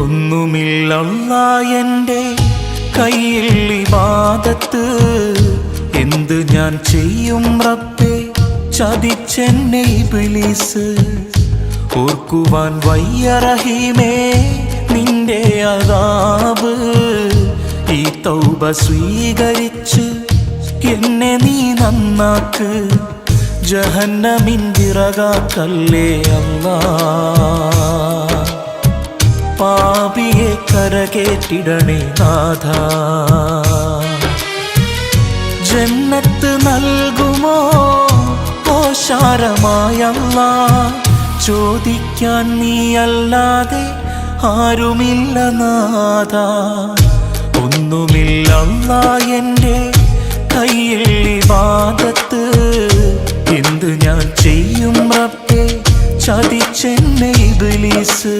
ഒന്നുമില്ലല്ലാഹ് എൻ്റെ കയ്യിൽ ഇബാദത്ത്, എന്ത് ഞാൻ ചെയ്യും റബ്ബേ ചതിച്ചെന്നെ ഇബ്ലീസ്. ഓർക്കുവാൻ വയ്യ റഹീമേ നിന്റെ അദാബ്, ഈ തൗബ സ്വീകരിച്ച് എന്നെ നീ നന്നാക്ക്, ജഹന്നമിൻ വിറകാക്കല്ലേ അല്ലാഹ്. പാപിയെ കരകേറ്റിടണേ നാഥാ, ജന്നത്ത് നൽകുമോ ഓശാരമായല്ലാഹ്, ചോദിക്കാൻ നീയല്ലാതെ ആരുമില്ല നാഥാ. ഒന്നുമില്ലല്ലാഹ് എൻ്റെ കയ്യിൽ ഇബാദത്ത്, എന്ത് ഞാൻ ചെയ്യും റബ്ബേ ചതിച്ചെന്നെ ഇബ്ലീസ്.